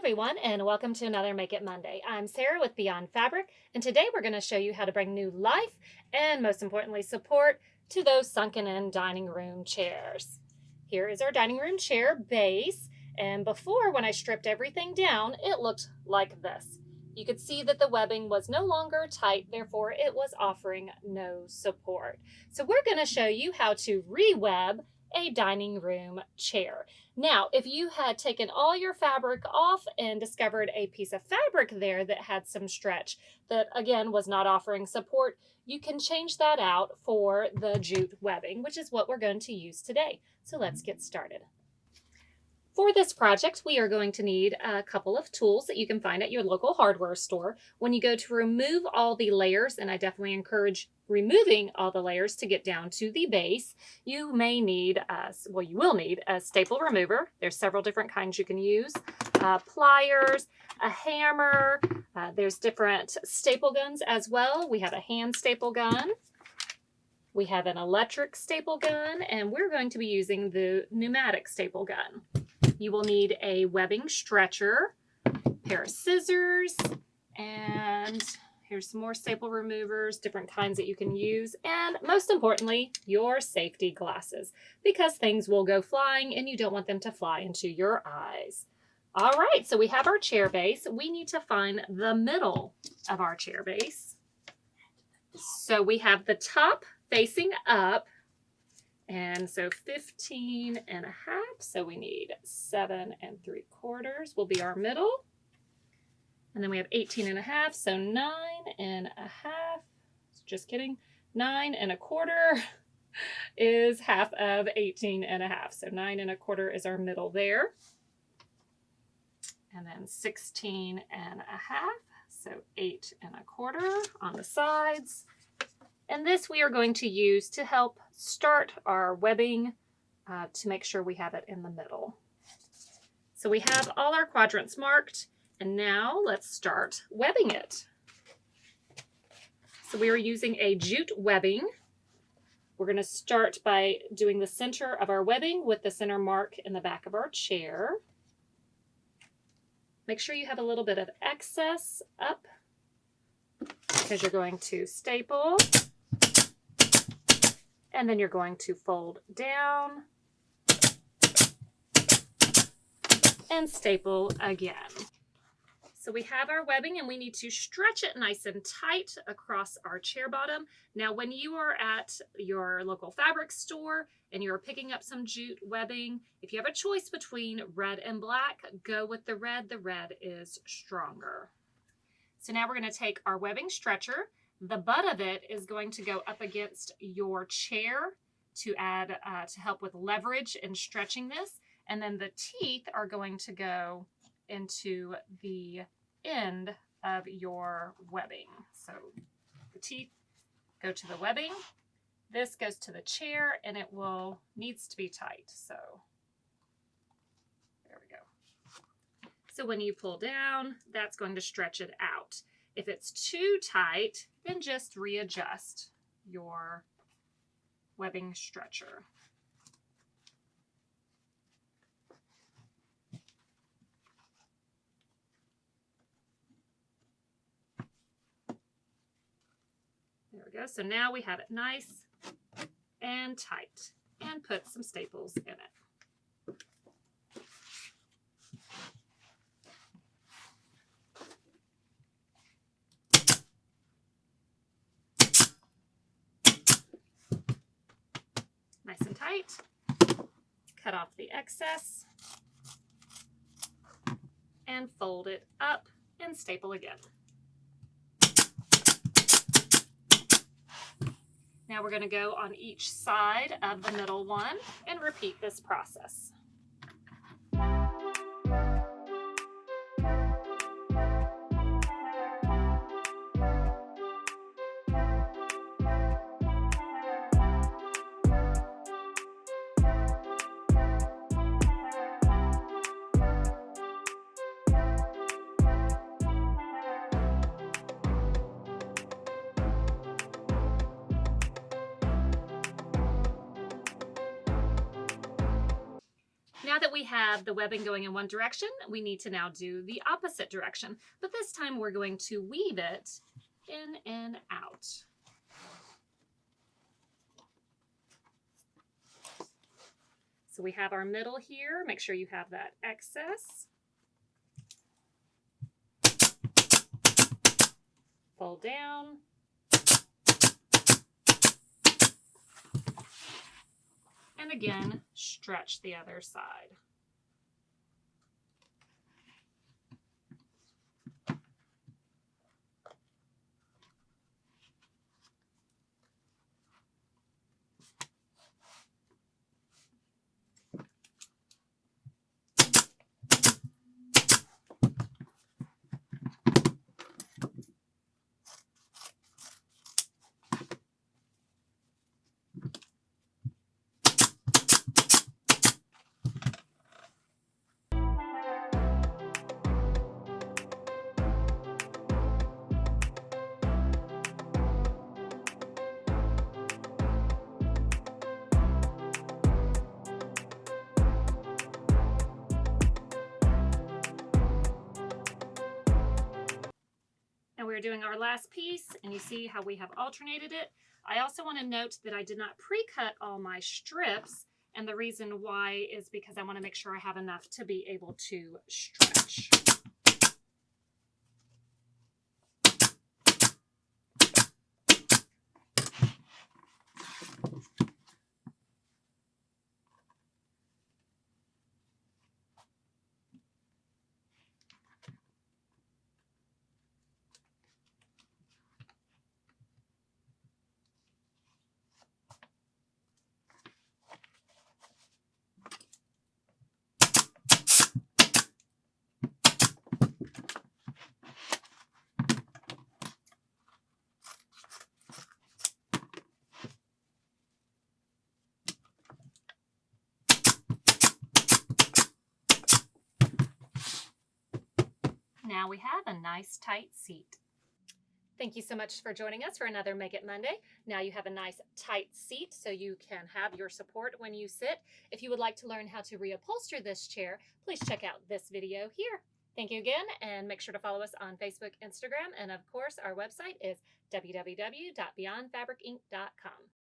everyone, and welcome to another Make It Monday. I'm Sarah with Beyond Fabric, and today we're going to show you how to bring new life and, most importantly, support to those sunken in dining room chairs. Here is our dining room chair base, and before, when I stripped everything down, it looked like this. You could see that the webbing was no longer tight, therefore it was offering no support. So we're going to show you how to re-web a dining room chair. Now, if you had taken all your fabric off and discovered a piece of fabric there that had some stretch that again was not offering support, you can change that out for the jute webbing, which is what we're going to use today. So let's get started. For this project, we are going to need a couple of tools that you can find at your local hardware store. When you go to remove all the layers, and I definitely encourage removing all the layers to get down to the base, you may need, you will need a staple remover. There's several different kinds you can use, pliers, a hammer, there's different staple guns as well. We have a hand staple gun. We have an electric staple gun, and we're going to be using the pneumatic staple gun. You will need a webbing stretcher, a pair of scissors, and here's some more staple removers, different kinds that you can use, and most importantly, your safety glasses, because things will go flying and you don't want them to fly into your eyes. All right, so we have our chair base. We need to find the middle of our chair base. So we have the top facing up, and so 15 and a half, so we need 7 3/4 will be our middle. And then we have 18 and a half, so 9 and a half, just kidding, 9 1/4 is half of 18 and a half. So 9 1/4 is our middle there. And then 16 and a half, so 8 1/4 on the sides. And this we are going to use to help start our webbing to make sure we have it in the middle. So we have all our quadrants marked, and now let's start webbing it. So we are using a jute webbing. We're going to start by doing the center of our webbing with the center mark in the back of our chair. Make sure you have a little bit of excess up because you're going to staple. And then you're going to fold down and staple again. So we have our webbing and we need to stretch it nice and tight across our chair bottom. Now, when you are at your local fabric store and you're picking up some jute webbing, if you have a choice between red and black, go with the red. The red is stronger. So now we're going to take our webbing stretcher. The butt of it is going to go up against your chair to add to help with leverage and stretching this. And then the teeth are going to go into the end of your webbing. So the teeth go to the webbing. This goes to the chair, and it needs to be tight. So there we go. So when you pull down, that's going to stretch it out. If it's too tight, then just readjust your webbing stretcher. There we go. So now we have it nice and tight, and put some staples in it. Nice and tight. Cut off the excess and fold it up and staple again. Now we're going to go on each side of the middle one and repeat this process. Now that we have the webbing going in one direction, we need to now do the opposite direction. But this time we're going to weave it in and out. So we have our middle here. Make sure you have that excess. Fold down. And again, stretch the other side. And we're doing our last piece, and you see how we have alternated it. I also want to note that I did not pre-cut all my strips, and the reason why is because I want to make sure I have enough to be able to stretch. Now we have a nice tight seat. Thank you so much for joining us for another Make It Monday. Now you have a nice tight seat so you can have your support when you sit. If you would like to learn how to reupholster this chair, please check out this video here. Thank you again, and make sure to follow us on Facebook, Instagram, and of course our website is www.beyondfabricinc.com.